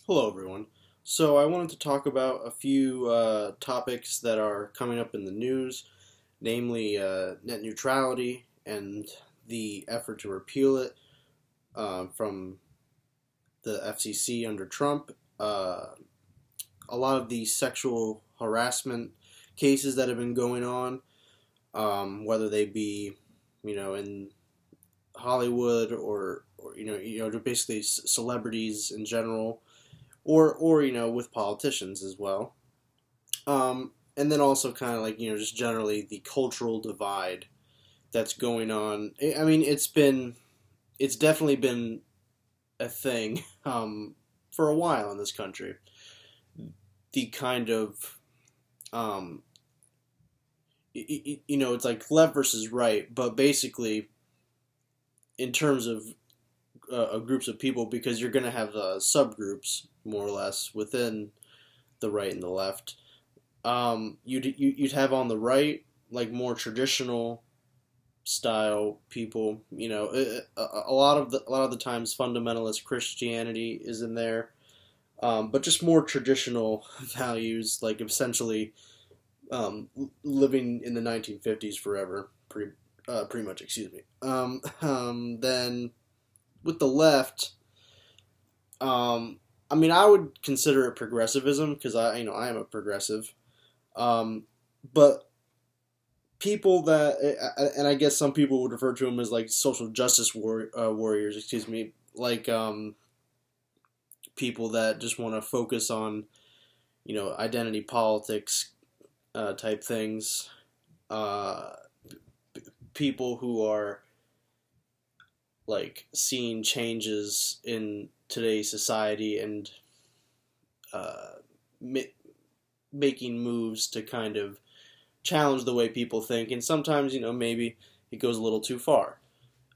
Hello, everyone. So, I wanted to talk about a few topics that are coming up in the news, namely net neutrality and the effort to repeal it from the FCC under Trump. A lot of the sexual harassment cases that have been going on, whether they be, in Hollywood or basically celebrities in general or with politicians as well. And then also kind of like just generally the cultural divide that's going on. I mean, it's definitely been a thing for a while in this country. The kind of it's like left versus right, but basically in terms of groups of people, because you're going to have subgroups more or less within the right and the left. You'd have on the right like more traditional style people. A lot of the times fundamentalist Christianity is in there, but just more traditional values, like essentially living in the 1950s forever, pretty much. Excuse me. Then with the left, I mean, I would consider it progressivism because I am a progressive. But people that, and I guess some people would refer to them as like social justice warriors. Excuse me, like people that just want to focus on, identity politics, type things. People who are like seeing changes in today's society and making moves to kind of challenge the way people think, and sometimes maybe it goes a little too far,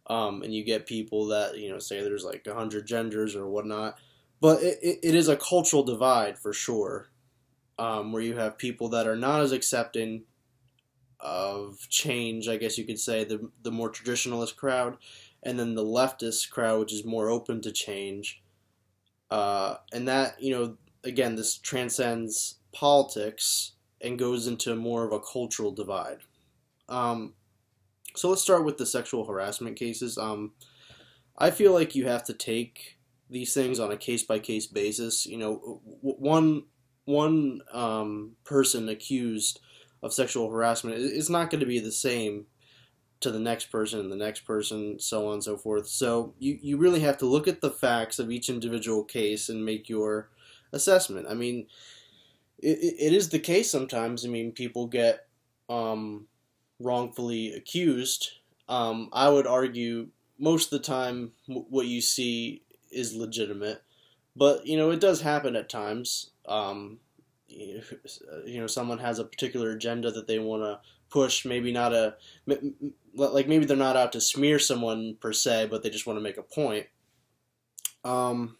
and you get people that say there's like 100 genders or whatnot, but it is a cultural divide for sure, where you have people that are not as accepting of change, I guess you could say, the more traditionalist crowd, and then the leftist crowd, which is more open to change. And that, again, this transcends politics and goes into more of a cultural divide. So let's start with the sexual harassment cases. I feel like you have to take these things on a case-by-case basis. One person accused of sexual harassment is not going to be the same to the next person and the next person, so on and so forth. So you really have to look at the facts of each individual case and make your assessment. I mean, it is the case sometimes. I mean, people get wrongfully accused. I would argue most of the time what you see is legitimate, but it does happen at times. Someone has a particular agenda that they want to push, maybe maybe they're not out to smear someone per se, but they just want to make a point. But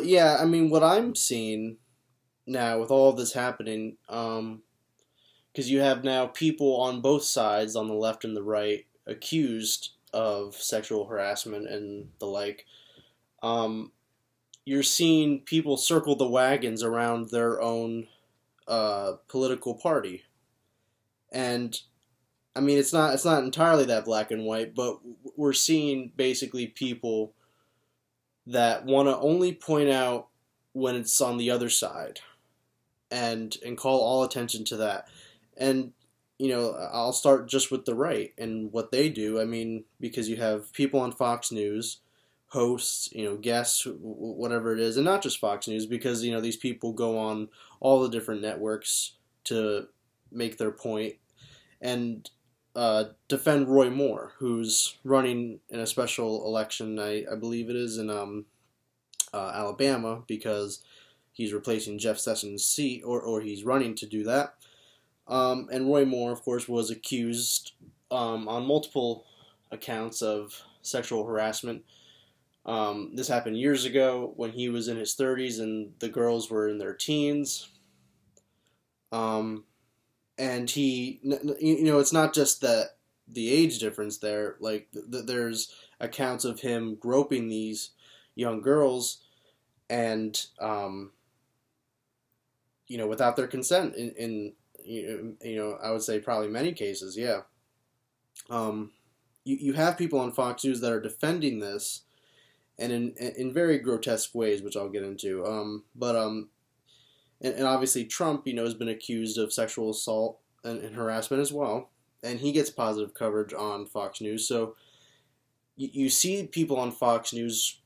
yeah, I mean, what I'm seeing now with all of this happening, because you have now people on both sides, on the left and the right, accused of sexual harassment and the like. You're seeing people circle the wagons around their own political party. And I mean, it's not entirely that black and white, but we're seeing basically people that want to only point out when it's on the other side and call all attention to that. And I'll start just with the right and what they do. I mean, because you have people on Fox News, hosts, guests, whatever it is, and not just Fox News, because these people go on all the different networks to make their point and defend Roy Moore, who's running in a special election. I believe it is in Alabama, because he's replacing Jeff Sessions' seat, or he's running to do that. And Roy Moore, of course, was accused on multiple accounts of sexual harassment. This happened years ago when he was in his 30s and the girls were in their teens. And he, it's not just that the age difference there. Like, there's accounts of him groping these young girls, and without their consent I would say probably many cases, yeah. You have people on Fox News that are defending this, and in very grotesque ways, which I'll get into. And obviously Trump, has been accused of sexual assault and harassment as well, and he gets positive coverage on Fox News. So you see people on Fox News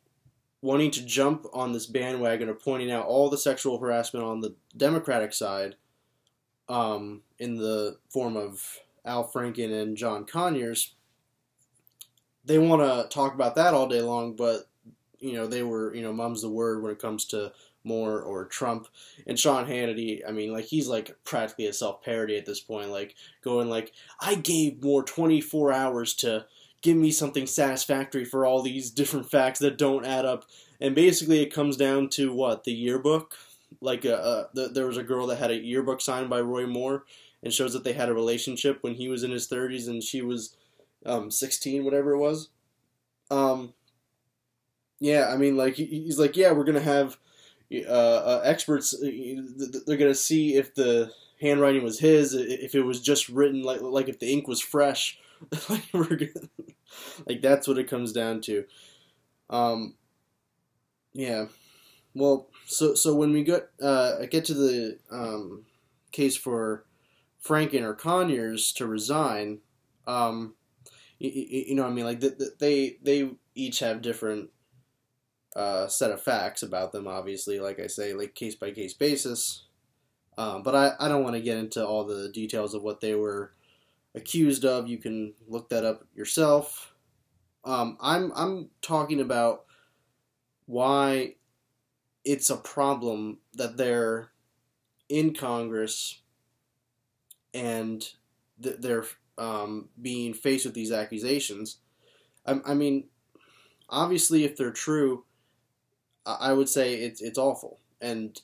wanting to jump on this bandwagon of pointing out all the sexual harassment on the Democratic side, in the form of Al Franken and John Conyers. They want to talk about that all day long, but they were mum's the word when it comes to Moore or Trump. And Sean Hannity, I mean, like, he's like practically a self-parody at this point, like going like, I gave Moore 24 hours to give me something satisfactory for all these different facts that don't add up. And basically it comes down to what, the yearbook. Like there was a girl that had a yearbook signed by Roy Moore, and shows that they had a relationship when he was in his 30s and she was 16, whatever it was. Yeah, I mean, like, he's like, yeah, we're gonna have experts. They're gonna see if the handwriting was his, if it was just written, like if the ink was fresh. Like that's what it comes down to. Yeah. Well, so when we get to the case for Franken or Conyers to resign, I mean, like they each have different set of facts about them. Obviously, like I say, like case by case basis. But I don't want to get into all the details of what they were accused of. You can look that up yourself. I'm talking about why it's a problem that they're in Congress and they're being faced with these accusations. I mean, obviously, if they're true, I would say it's awful, and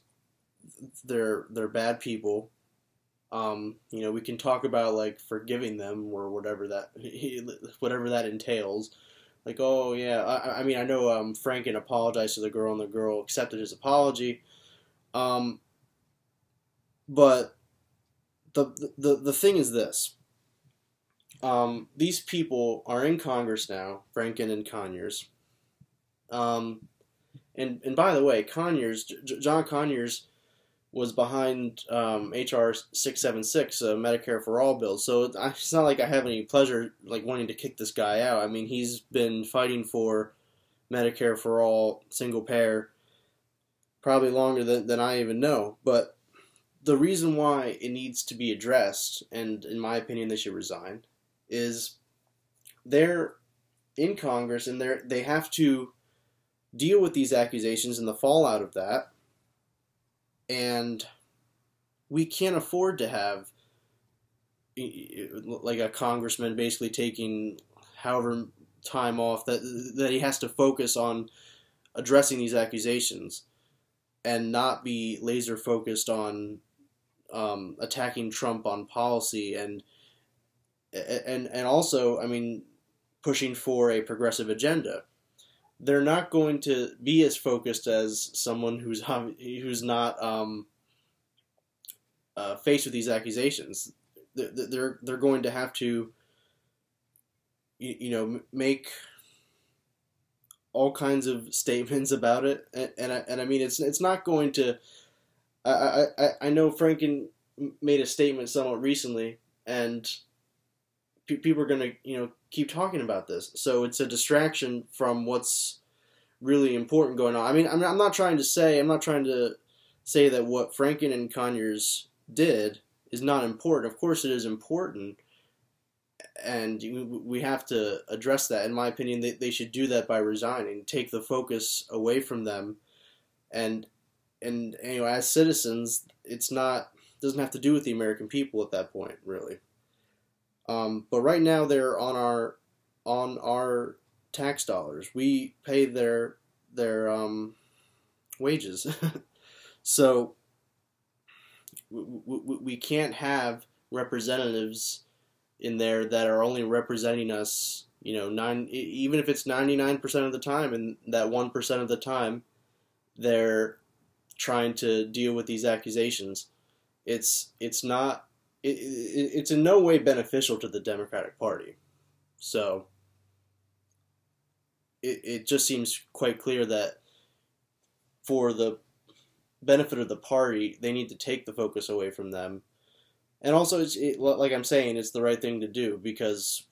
they're bad people. We can talk about like forgiving them or whatever that entails. Like, oh yeah, I mean, I know Franken apologized to the girl and the girl accepted his apology. But the thing is this. These people are in Congress now, Franken and Conyers. And by the way, John Conyers was behind HR 676, a Medicare for All bill. So it's not like I have any pleasure like wanting to kick this guy out. I mean, he's been fighting for Medicare for All, single payer, probably longer than I even know. But the reason why it needs to be addressed, and in my opinion they should resign, is they're in Congress and they have to deal with these accusations and the fallout of that. And we can't afford to have like a congressman basically taking however time off that he has to focus on addressing these accusations and not be laser focused on attacking Trump on policy and also, I mean, pushing for a progressive agenda. They're not going to be as focused as someone who's not faced with these accusations. They're going to have to, make all kinds of statements about it, and I mean it's not going to. I know Franken made a statement somewhat recently, and people are going to keep talking about this. So it's a distraction from what's really important going on. I mean, I'm not trying to say that what Franken and Conyers did is not important. Of course, it is important, and we have to address that. In my opinion, they should do that by resigning, take the focus away from them, and as citizens, doesn't have to do with the American people at that point, really. But right now they're on our tax dollars. We pay their wages, so we can't have representatives in there that are only representing us, even if it's 99% of the time, and that 1% of the time they're trying to deal with these accusations, it's not it's in no way beneficial to the Democratic Party. So it just seems quite clear that for the benefit of the party, they need to take the focus away from them. And also, like I'm saying, it's the right thing to do because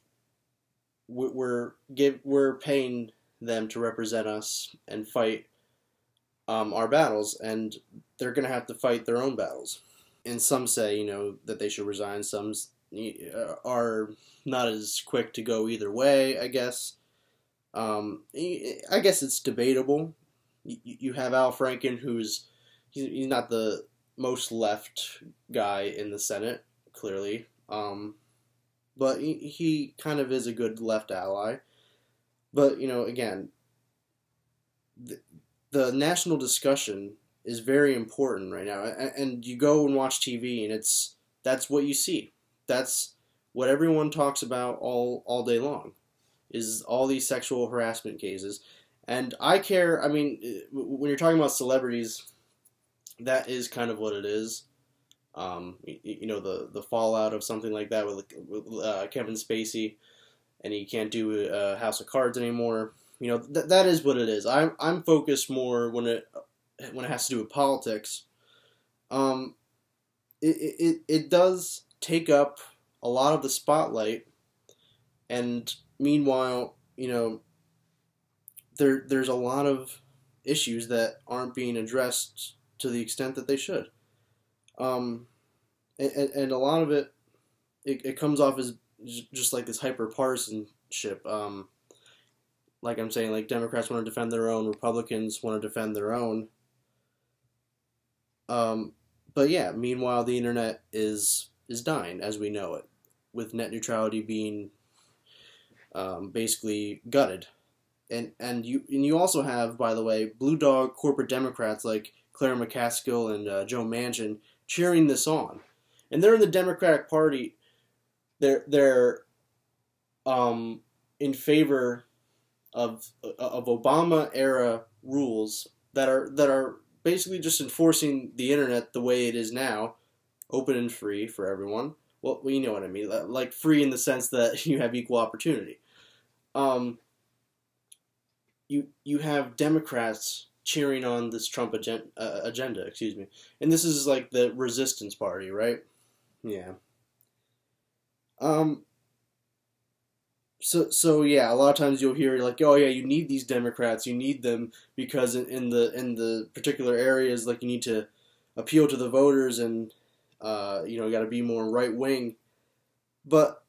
we're paying them to represent us and fight our battles, and they're going to have to fight their own battles. And some say, that they should resign. Some are not as quick to go either way, I guess. I guess it's debatable. You have Al Franken, he's not the most left guy in the Senate, clearly. But he kind of is a good left ally. But, again, the national discussion is very important right now. And you go and watch TV, and that's what you see. That's what everyone talks about all day long, is all these sexual harassment cases. And I care, when you're talking about celebrities, that is kind of what it is. The fallout of something like that with Kevin Spacey, and he can't do House of Cards anymore. That is what it is. I'm focused more when it has to do with politics. It does take up a lot of the spotlight, and meanwhile, there's a lot of issues that aren't being addressed to the extent that they should. And a lot of it comes off as just like this hyper-partisanship. Like I'm saying, like Democrats want to defend their own, Republicans want to defend their own. But yeah, meanwhile, the internet is dying as we know it, with net neutrality being basically gutted. And you also have, by the way, blue dog corporate Democrats like Claire McCaskill and Joe Manchin cheering this on, and they're in the Democratic Party. They're in favor of Obama era rules that are basically just enforcing the internet the way it is now, open and free for everyone. Well, you know what I mean, like free in the sense that you have equal opportunity. You have Democrats cheering on this Trump agenda, excuse me. And this is like the resistance party, right? Yeah. So yeah, a lot of times you'll hear like, oh yeah, you need these Democrats, you need them because in the particular areas, like you need to appeal to the voters and you got to be more right wing. But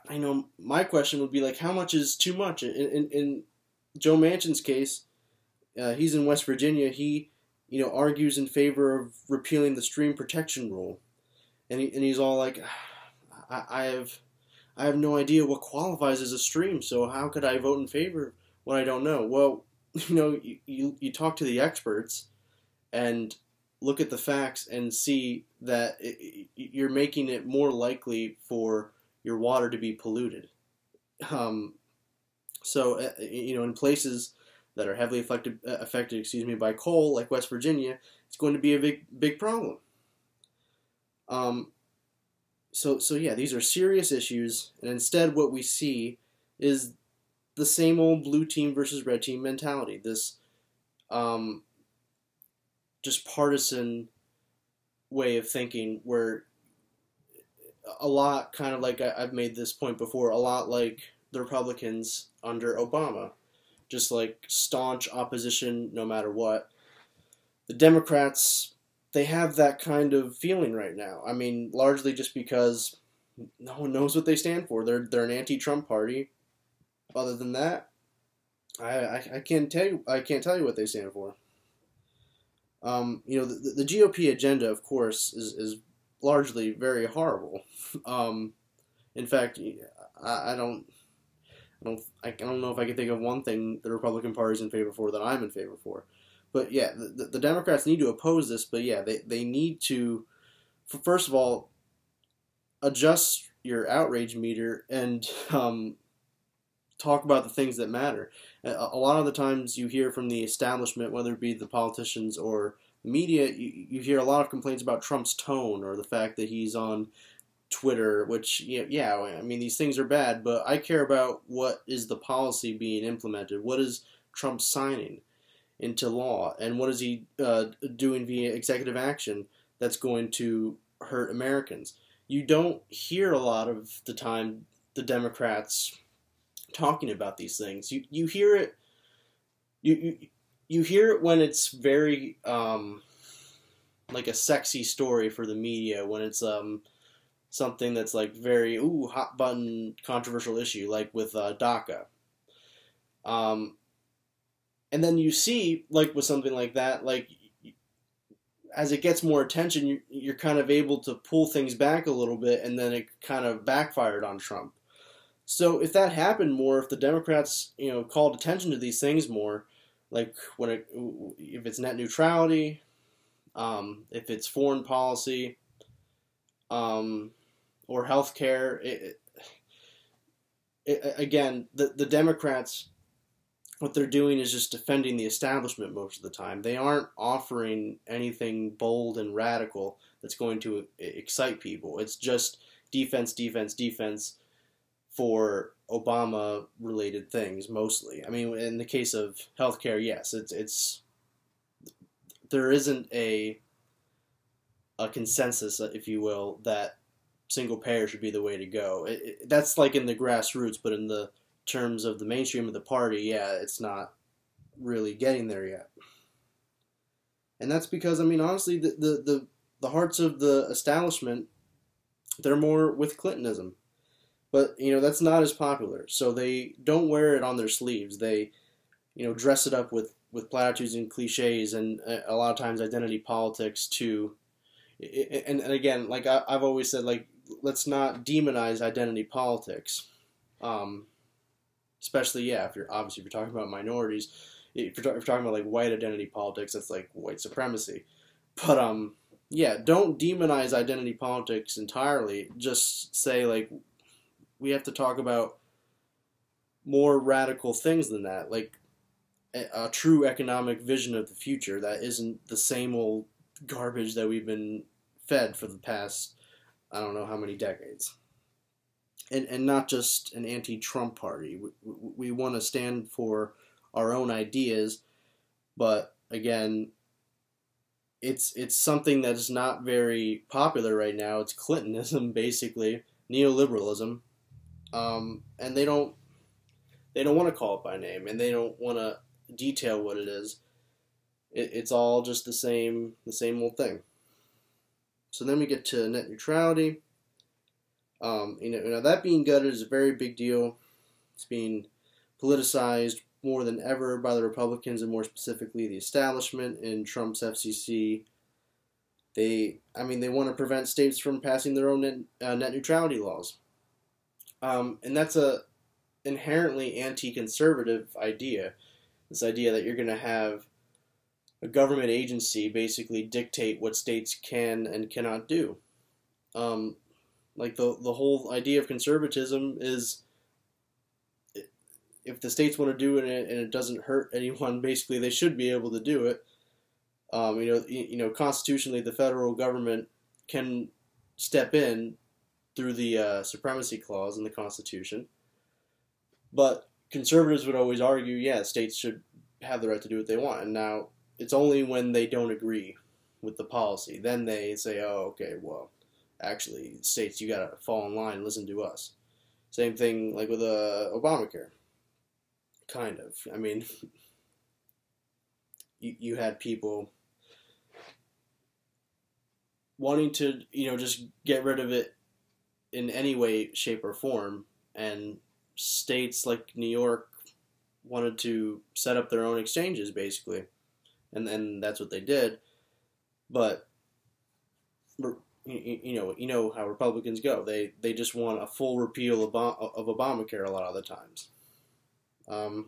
I know my question would be like, how much is too much? In Joe Manchin's case, he's in West Virginia. He, argues in favor of repealing the stream protection rule, and he's all like, I have no idea what qualifies as a stream, so how could I vote in favor of what I don't know? Well, you talk to the experts and look at the facts and see that you're making it more likely for your water to be polluted. So, in places that are heavily affected, by coal, like West Virginia, it's going to be a big problem. So yeah, these are serious issues, and instead what we see is the same old blue team versus red team mentality. This just partisan way of thinking where a lot, kind of like I've made this point before, a lot like the Republicans under Obama, just like staunch opposition no matter what. The Democrats, they have that kind of feeling right now. I mean, largely just because no one knows what they stand for. They're an anti-Trump party. Other than that, I can't tell you what they stand for. The GOP agenda, of course, is largely very horrible. In fact, I don't know if I can think of one thing the Republican Party is in favor for that I'm in favor for. But yeah, the Democrats need to oppose this, but yeah, they need to, first of all, adjust your outrage meter and talk about the things that matter. A lot of the times you hear from the establishment, whether it be the politicians or the media, you hear a lot of complaints about Trump's tone or the fact that he's on Twitter, which, yeah, I mean, these things are bad, but I care about what is the policy being implemented. What is Trump signing into law, and what is he doing via executive action that's going to hurt Americans? You don't hear a lot of the time the Democrats talking about these things. You hear it you hear it when it's very like a sexy story for the media, when it's something that's like very hot button controversial issue, like with DACA. And then you see, like with something like that, like as it gets more attention, you're kind of able to pull things back a little bit, and then it kind of backfired on Trump. So if that happened more, if the Democrats, called attention to these things more, like if it's net neutrality, if it's foreign policy, or healthcare, again, the Democrats, what they're doing is just defending the establishment most of the time. They aren't offering anything bold and radical that's going to excite people. It's just defense, defense, defense for Obama-related things, mostly. I mean, in the case of healthcare, yes, it's there isn't a consensus, if you will, that single payer should be the way to go. That's like in the grassroots, but in the terms of the mainstream of the party, yeah, it's not really getting there yet. And that's because, I mean, honestly, the hearts of the establishment, they're more with Clintonism. But, that's not as popular. So they don't wear it on their sleeves. They, dress it up with platitudes and cliches, and a lot of times identity politics too. And again, like I've always said, like, let's not demonize identity politics. Especially, if you're talking about minorities, if you're talking about like white identity politics, that's like white supremacy. But don't demonize identity politics entirely. Just say, like, we have to talk about more radical things than that, like a true economic vision of the future that isn't the same old garbage that we've been fed for the past, I don't know how many decades. And not just an anti-Trump party. We want to stand for our own ideas, but again, it's something that is not very popular right now. It's Clintonism, basically, neoliberalism, and they don't want to call it by name, and they don't want to detail what it is. It's all just the same old thing. So then we get to net neutrality. That being gutted is a very big deal. It's being politicized more than ever by the Republicans, and more specifically the establishment in Trump's FCC. They want to prevent states from passing their own net neutrality laws. And that's a inherently anti-conservative idea. This idea that you're going to have a government agency basically dictate what states can and cannot do. Like the whole idea of conservatism is, if the states want to do it and it doesn't hurt anyone, basically they should be able to do it. Constitutionally, the federal government can step in through the supremacy clause in the Constitution. But conservatives would always argue, states should have the right to do what they want. And now it's only when they don't agree with the policy, then they say, oh, okay, well, actually, states, you gotta fall in line and listen to us. Same thing like with Obamacare. Kind of. I mean, you had people wanting to, just get rid of it in any way, shape, or form, and states like New York wanted to set up their own exchanges, basically, and then that's what they did. But you know how Republicans go. They just want a full repeal of Obamacare a lot of the times. So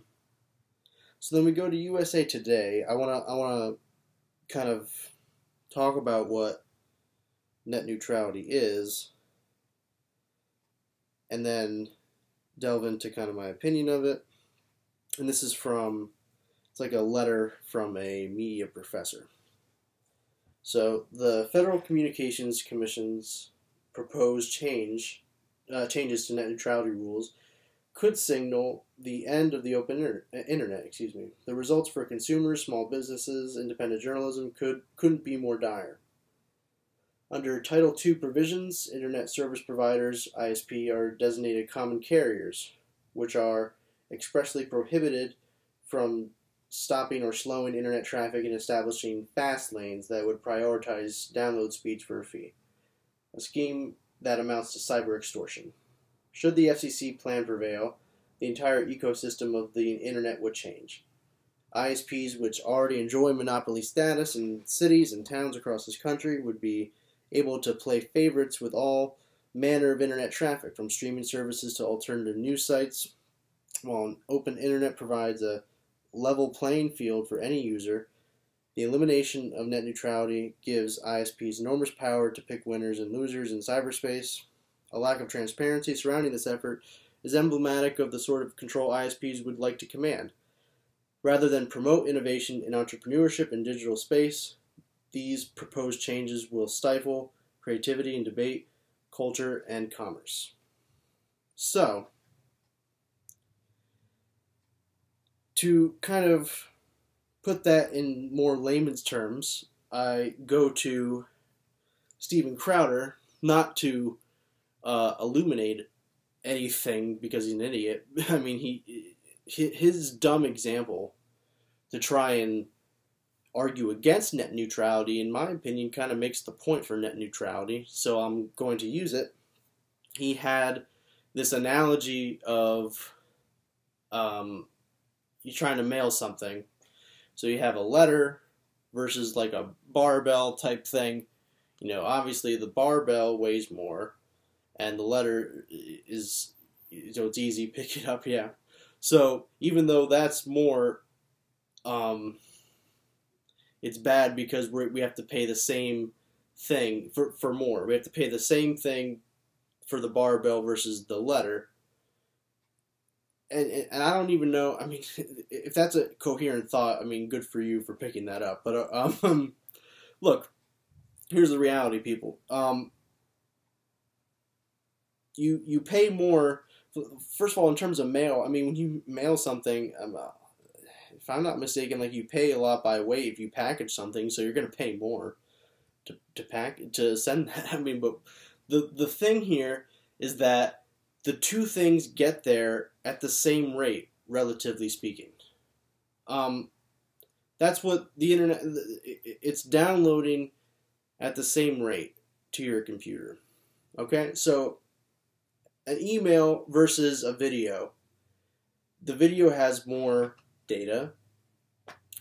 then we go to USA Today. I wanna kind of talk about what net neutrality is, and then delve into kind of my opinion of it. and this is from, it's like a letter from a media professor. So the Federal Communications Commission's proposed changes to net neutrality rules could signal the end of the open internet. The results for consumers, small businesses, independent journalism couldn't be more dire. Under Title II provisions, Internet Service Providers, ISP, are designated common carriers, which are expressly prohibited from stopping or slowing Internet traffic and establishing fast lanes that would prioritize download speeds for a fee, a scheme that amounts to cyber extortion. Should the FCC plan prevail, the entire ecosystem of the Internet would change. ISPs, which already enjoy monopoly status in cities and towns across this country, would be able to play favorites with all manner of Internet traffic, from streaming services to alternative news sites, while an open Internet provides a level playing field for any user. The elimination of net neutrality gives ISPs enormous power to pick winners and losers in cyberspace. A lack of transparency surrounding this effort is emblematic of the sort of control ISPs would like to command. Rather than promote innovation in entrepreneurship in digital space, these proposed changes will stifle creativity and debate, culture, and commerce. So, to kind of put that in more layman's terms, I go to Steven Crowder, not to illuminate anything because he's an idiot. I mean, his dumb example to try and argue against net neutrality, in my opinion, kind of makes the point for net neutrality, so I'm going to use it. He had this analogy of you're trying to mail something. So you have a letter versus like a barbell type thing. You know, obviously the barbell weighs more, and the letter is, so it's easy, pick it up, yeah. So even though that's more, it's bad because we have to pay the same thing for more. We have to pay the same thing for the barbell versus the letter. And I don't even know, I mean, if that's a coherent thought, I mean, good for you for picking that up. But, look, here's the reality, people. You pay more, first of all, in terms of mail. I mean, when you mail something, if I'm not mistaken, like, you pay a lot by weight if you package something, so you're going to pay more to send that. I mean, but the thing here is that the two things get there at the same rate, relatively speaking. That's what the internet, it's downloading at the same rate to your computer. Okay, so an email versus a video. The video has more data,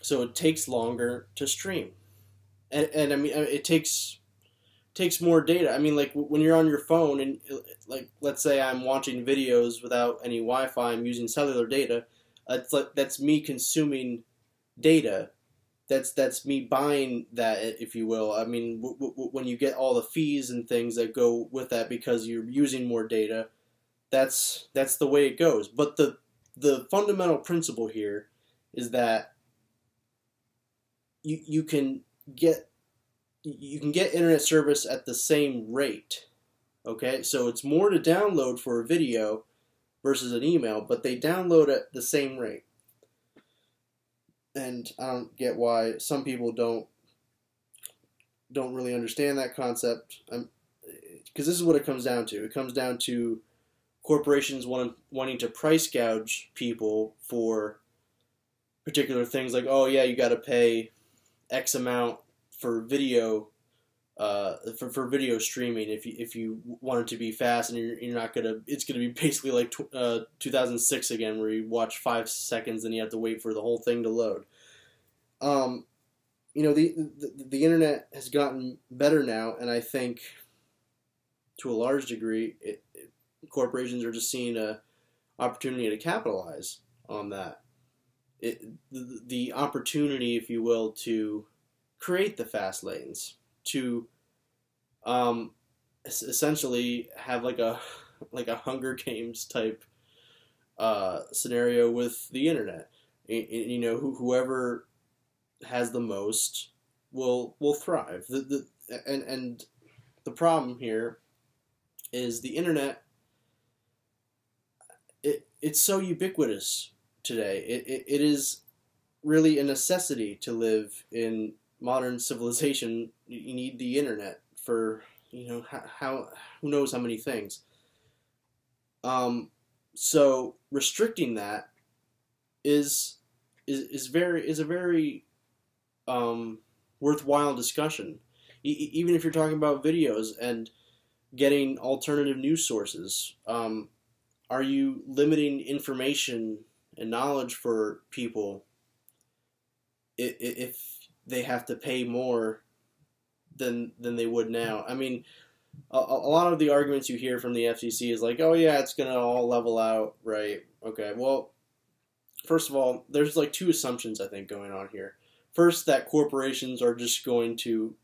so it takes longer to stream. And I mean, it takes more data. I mean, like, when you're on your phone and, like, let's say I'm watching videos without any Wi-Fi, I'm using cellular data, that's me consuming data. That's me buying that, if you will. I mean, when you get all the fees and things that go with that because you're using more data, that's the way it goes. But the fundamental principle here is that you can get internet service at the same rate. Okay, so it's more to download for a video versus an email, but they download at the same rate. And I don't get why some people don't really understand that concept. Because this is what it comes down to. It comes down to corporations wanting to price gouge people for particular things, like, oh yeah, you got to pay X amount for video, for video streaming if you want it to be fast, and you're not gonna. It's gonna be basically like 2006 again, where you watch 5 seconds and you have to wait for the whole thing to load. You know, the internet has gotten better now, and I think to a large degree, corporations are just seeing a opportunity to capitalize on that. The opportunity, if you will, to create the fast lanes, to essentially have like a Hunger Games type scenario with the internet. You know, whoever has the most will thrive. And the problem here is the internet. It's so ubiquitous today. It is really a necessity to live in modern civilization. You need the internet for, you know, how who knows how many things. So restricting that is a very worthwhile discussion. Even if you're talking about videos and getting alternative news sources, are you limiting information and knowledge for people if they have to pay more than they would now? I mean, a lot of the arguments you hear from the FCC is like, oh yeah, it's gonna all level out, right? Okay, well, first of all, there's like two assumptions I think going on here. First, that corporations are just going to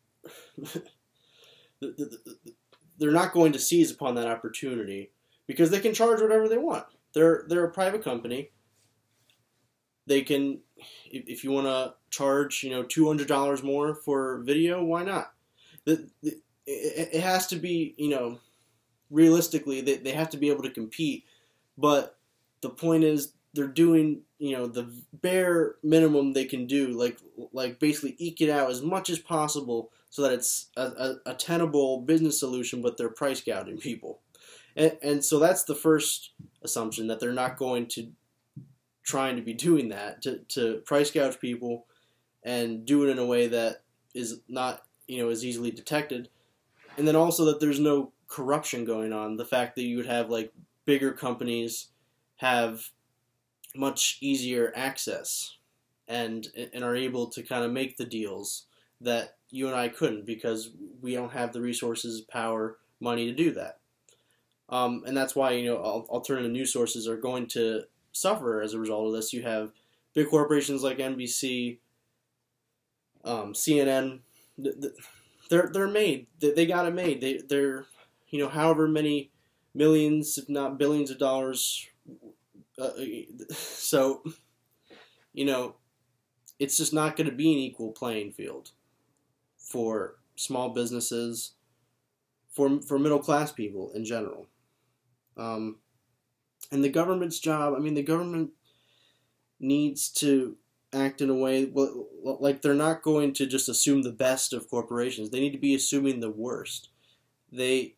they're not going to seize upon that opportunity because they can charge whatever they want. They're a private company. They can, if you want to charge, you know, $200 more for video, why not? It has to be, you know, realistically, they have to be able to compete. But the point is, they're doing, you know, the bare minimum they can do, like basically eke it out as much as possible so that it's a tenable business solution, but they're price gouging people. And so that's the first assumption, that they're not going to trying to be doing that, to price gouge people and do it in a way that is not, you know, as easily detected. And then also that there's no corruption going on. The fact that you would have like bigger companies have much easier access and are able to kind of make the deals that you and I couldn't, because we don't have the resources, power, money to do that. And that's why, you know, alternative news sources are going to suffer as a result of this. You have big corporations like NBC, CNN. They're made. They got it made. They're, you know, however many millions, if not billions of dollars. So, you know, it's just not going to be an equal playing field for small businesses, for middle class people in general. And the government's job, I mean, the government needs to act in a way, like they're not going to just assume the best of corporations. They need to be assuming the worst. They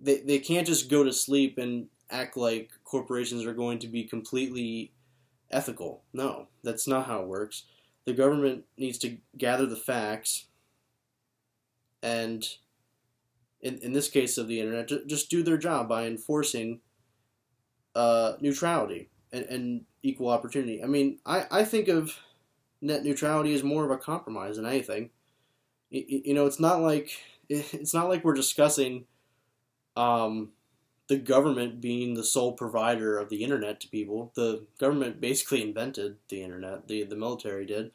can't just go to sleep and act like corporations are going to be completely ethical. No, that's not how it works. The government needs to gather the facts and, in this case of the internet, just do their job by enforcing neutrality and equal opportunity. I mean, I think of net neutrality as more of a compromise than anything. You know, it's not like we're discussing the government being the sole provider of the internet to people. The government basically invented the internet. The military did.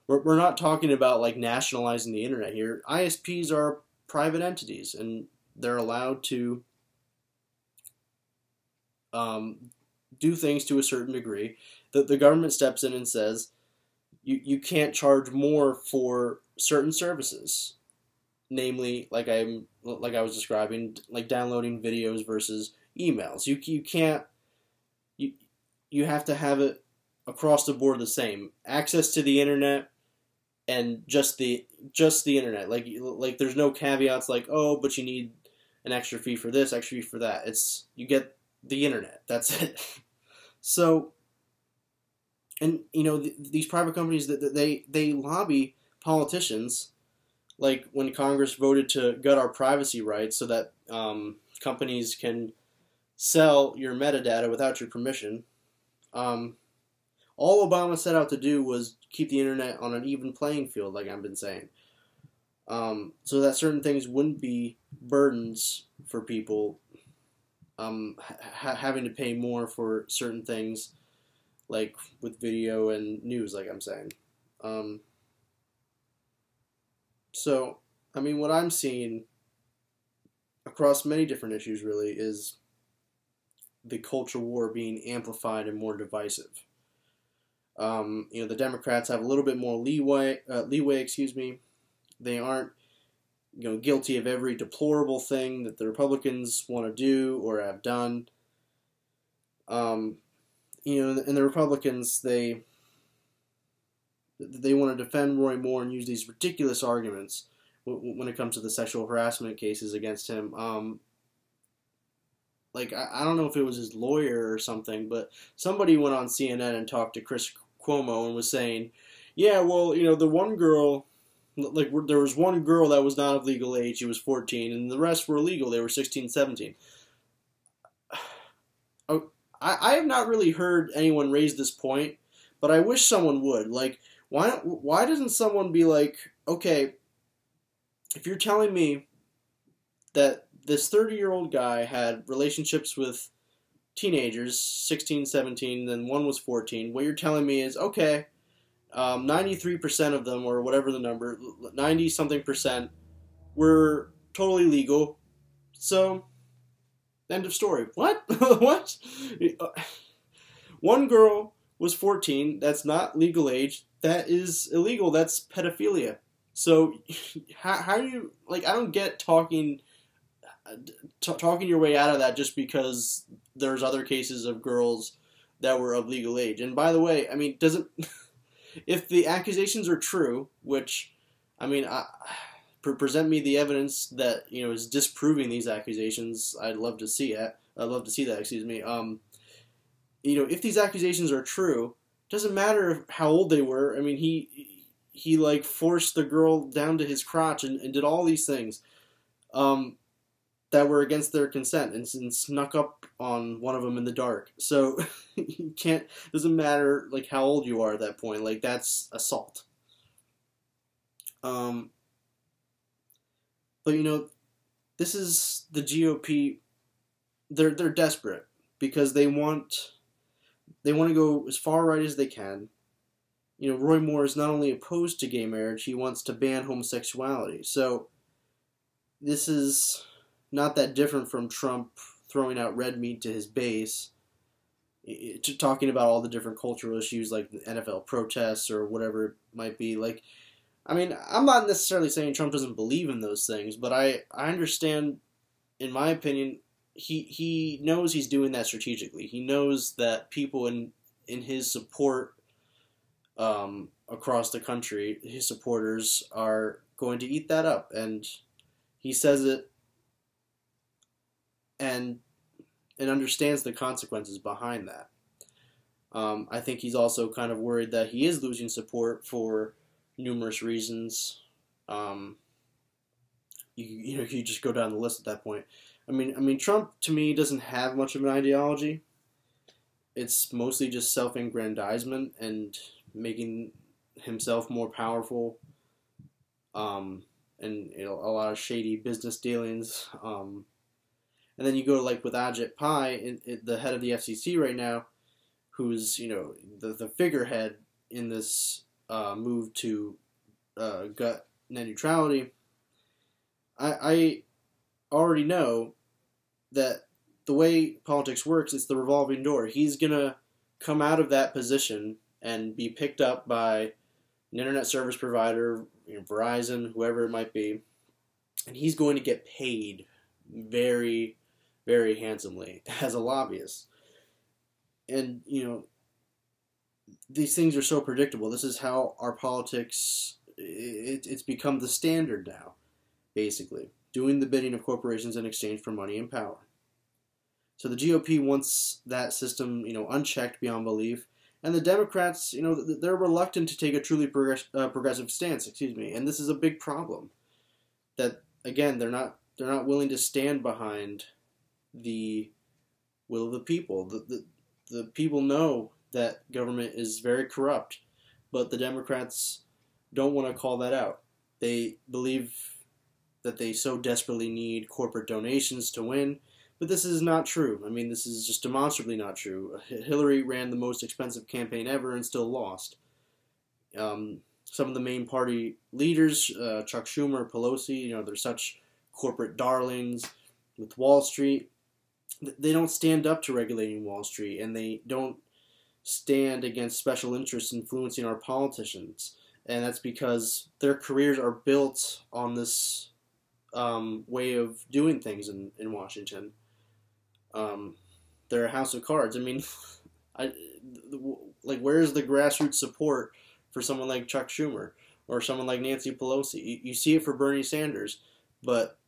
We're not talking about like nationalizing the internet here. ISPs are private entities, and they're allowed to do things to a certain degree. The government steps in and says you can't charge more for certain services, namely, like I was describing, like downloading videos versus emails. You can't, you have to have it across the board the same. Access to the internet and just the internet. Like there's no caveats like, oh, but you need an extra fee for this, extra fee for that. It's, you get the internet. That's it. So, and you know, these private companies, that they lobby politicians. Like when Congress voted to gut our privacy rights so that companies can sell your metadata without your permission. All Obama set out to do was keep the internet on an even playing field, like I've been saying. So that certain things wouldn't be burdens for people having to pay more for certain things, like with video and news, like I'm saying. So, I mean, what I'm seeing across many different issues really is the culture war being amplified and more divisive. The Democrats have a little bit more leeway. They aren't, guilty of every deplorable thing that the Republicans want to do or have done. And the Republicans, they want to defend Roy Moore and use these ridiculous arguments when it comes to the sexual harassment cases against him. I don't know if it was his lawyer or something, but somebody went on CNN and talked to Chris Cuomo and was saying, yeah, well, the one girl, there was one girl that was not of legal age, she was 14, and the rest were legal, they were 16, 17. I have not really heard anyone raise this point, but I wish someone would. Why doesn't someone be like, okay, if you're telling me that this 30-year-old guy had relationships with teenagers, 16, 17, then one was 14, what you're telling me is, okay, 93% of them, or whatever the number, 90-something percent, were totally legal, so end of story. What? What? One girl was 14. That's not legal age. That is illegal. That's pedophilia. So, how do you, I don't get talking your way out of that just because there's other cases of girls that were of legal age. And by the way, if the accusations are true, which, present me the evidence that, is disproving these accusations, I'd love to see it. I'd love to see that, excuse me. If these accusations are true, it doesn't matter how old they were. He forced the girl down to his crotch and did all these things that were against their consent and snuck up on one of them in the dark. So doesn't matter how old you are at that point. That's assault. But this is the GOP. They're desperate because they want to go as far right as they can. Roy Moore is not only opposed to gay marriage, he wants to ban homosexuality. So this is not that different from Trump throwing out red meat to his base, talking about all the different cultural issues like the NFL protests or whatever it might be. I'm not necessarily saying Trump doesn't believe in those things, but I understand, in my opinion, he knows he's doing that strategically. He knows that people in his support across the country, his supporters, are going to eat that up, and he says it and understands the consequences behind that. I think he's also kind of worried that he is losing support for numerous reasons. You just go down the list at that point. Trump to me doesn't have much of an ideology. It's mostly just self-aggrandizement and making himself more powerful, and a lot of shady business dealings. And then you go with Ajit Pai, the head of the FCC right now, who's the figurehead in this move to gut net neutrality. I already know that the way politics works, it's the revolving door. He's gonna come out of that position and be picked up by an internet service provider, Verizon, whoever it might be, and he's going to get paid very, very handsomely as a lobbyist. And these things are so predictable. This is how our politics, it's become the standard now, basically. Doing the bidding of corporations in exchange for money and power. So the GOP wants that system, unchecked beyond belief. And the Democrats, they're reluctant to take a truly progressive stance, and this is a big problem. That, again, they're not willing to stand behind the will of the people. The people know that government is very corrupt, but the Democrats don't want to call that out. They believe that they so desperately need corporate donations to win, but this is not true. This is just demonstrably not true. Hillary ran the most expensive campaign ever and still lost. Some of the main party leaders, Chuck Schumer, Pelosi, they're such corporate darlings with Wall Street. they don't stand up to regulating Wall Street, and they don't stand against special interests influencing our politicians. And that's because their careers are built on this way of doing things in Washington. They're a house of cards. I mean, I like, where's the grassroots support for someone like Chuck Schumer or someone like Nancy Pelosi? You see it for Bernie Sanders, but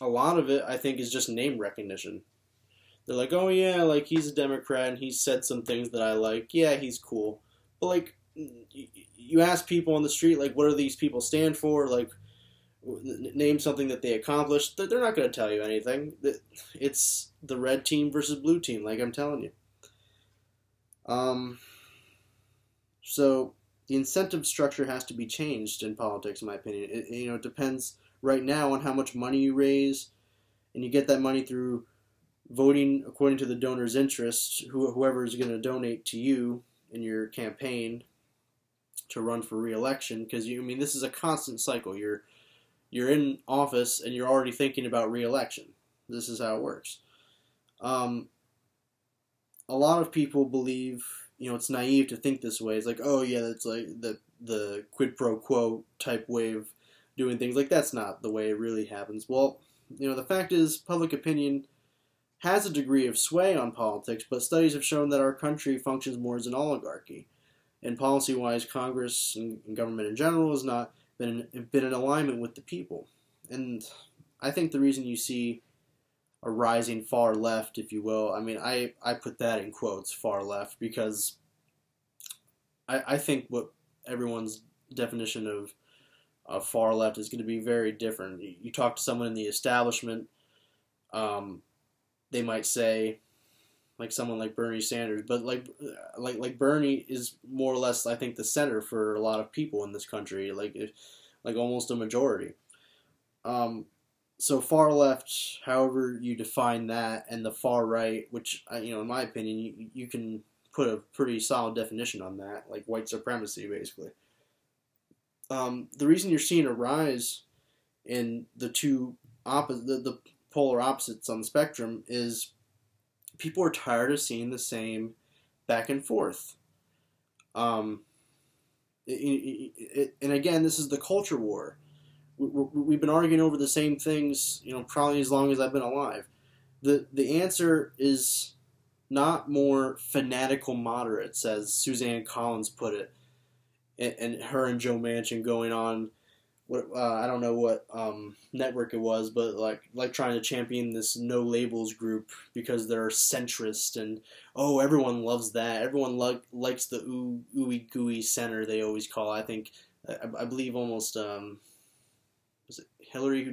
a lot of it, I think, is just name recognition. They're like, oh yeah, like, he's a Democrat and he's said some things that I like. Yeah, he's cool. But like, you ask people on the street, like, what do these people stand for? Like, name something that they accomplished. They're not going to tell you anything. It's the red team versus blue team, like I'm telling you. So the incentive structure has to be changed in politics, in my opinion. It depends right now on how much money you raise, and you get that money through voting according to the donor's interest, whoever is going to donate to you in your campaign to run for re-election. Because this is a constant cycle. You're in office and you're already thinking about re-election. This is how it works. A lot of people believe, it's naive to think this way. It's like, oh yeah, that's like the quid pro quo type way of doing things. Like, that's not the way it really happens. Well, the fact is, public opinion has a degree of sway on politics, but studies have shown that our country functions more as an oligarchy. And policy-wise, Congress and government in general has not been in alignment with the people. And I think the reason you see a rising far left, if you will, I put that in quotes, far left, because I think what everyone's definition of far left is going to be very different. You talk to someone in the establishment, they might say, like someone like Bernie Sanders, but like Bernie is more or less, I think, the center for a lot of people in this country, like almost a majority. So far left, however you define that, and the far right, which, in my opinion, you can put a pretty solid definition on that, like white supremacy, basically. The reason you're seeing a rise in the the polar opposites on the spectrum is people are tired of seeing the same back and forth. And again, this is the culture war. We've been arguing over the same things, probably as long as I've been alive. The answer is not more fanatical moderates, as Suzanne Collins put it, and her and Joe Manchin going on, I don't know what network it was, but like trying to champion this no labels group because they're centrist, and everyone loves that. Everyone likes the ooey gooey center, they always call it. I believe almost was it Hillary who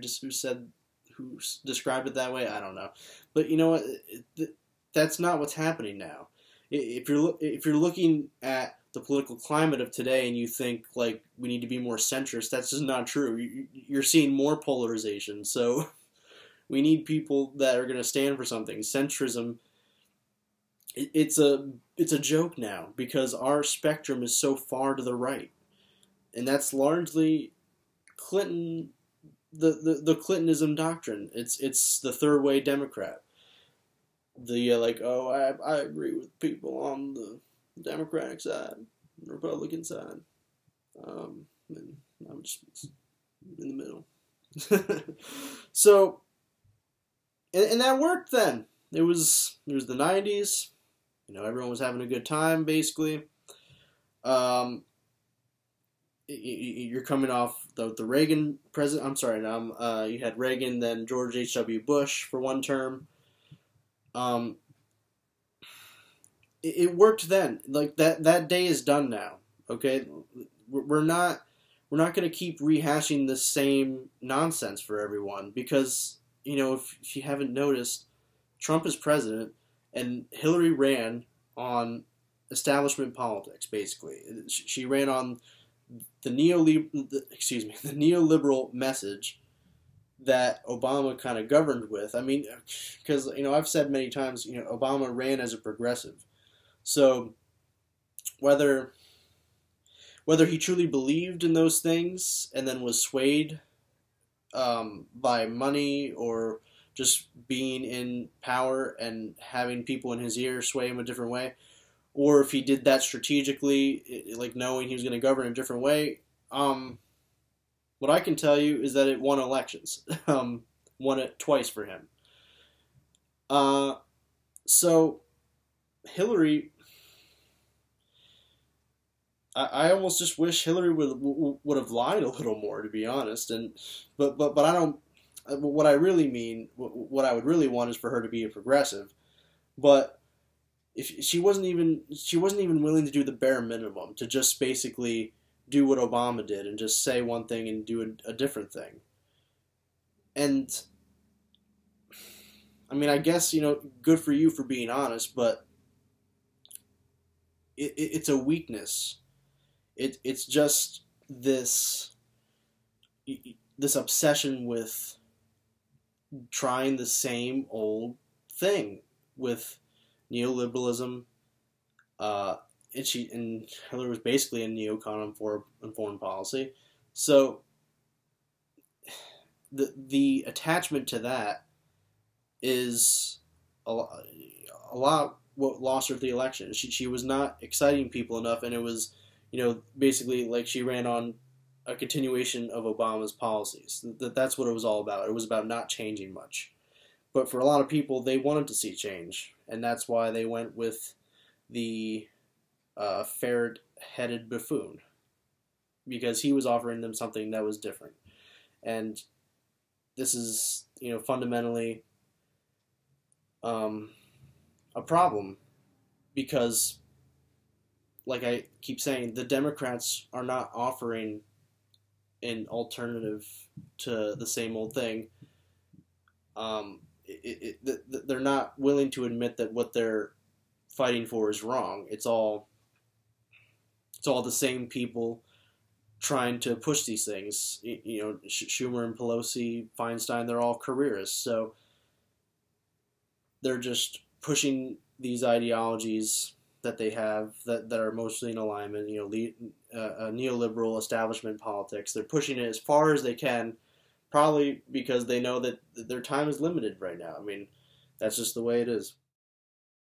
described it that way? I don't know, but you know what? That's not what's happening now. If you're looking at the political climate of today and you think like we need to be more centrist, that's just not true. You're seeing more polarization. So we need people that are going to stand for something. Centrism, it's a joke now because our spectrum is so far to the right, and that's largely Clinton, the Clintonism doctrine. It's the third way Democrat. I agree with people on the Democratic side, Republican side. And I'm just in the middle. So, and that worked then. It was the 90s. Everyone was having a good time, basically. You're coming off the Reagan president. I'm sorry, you had Reagan, then George H.W. Bush for one term. It worked then. Like that day is done now. Okay, we're not going to keep rehashing the same nonsense for everyone because if you haven't noticed, Trump is president and Hillary ran on establishment politics. Basically, she ran on the neoliberal message that Obama kind of governed with. Because I've said many times, Obama ran as a progressive. So whether he truly believed in those things and then was swayed by money or just being in power and having people in his ear sway him a different way, or if he did that strategically, like knowing he was going to govern a different way. What I can tell you is that it won elections, won it twice for him. Uh, so Hillary, I almost just wish Hillary would have lied a little more, to be honest. And but I don't. What I really mean, what I would really want is for her to be a progressive. But if she wasn't even willing to do the bare minimum, to just basically do what Obama did and just say one thing and do a different thing. And I mean, I guess, good for you for being honest, but it's a weakness. It's just this obsession with trying the same old thing with neoliberalism. And Hillary was basically a neocon in foreign policy. So the attachment to that is a lot what lost her the election. She was not exciting people enough, and it was, basically like she ran on a continuation of Obama's policies. That's what it was all about. It was about not changing much. But for a lot of people, they wanted to see change, and that's why they went with the ferret-headed buffoon, because he was offering them something that was different. And this is, fundamentally a problem, because, like I keep saying, the Democrats are not offering an alternative to the same old thing. They're not willing to admit that what they're fighting for is wrong. It's all the same people trying to push these things. Schumer and Pelosi, Feinstein, they're all careerists, so they're just pushing these ideologies that they have that are mostly in alignment, neoliberal establishment politics. They're pushing it as far as they can, probably because they know that their time is limited right now. I mean, that's just the way it is.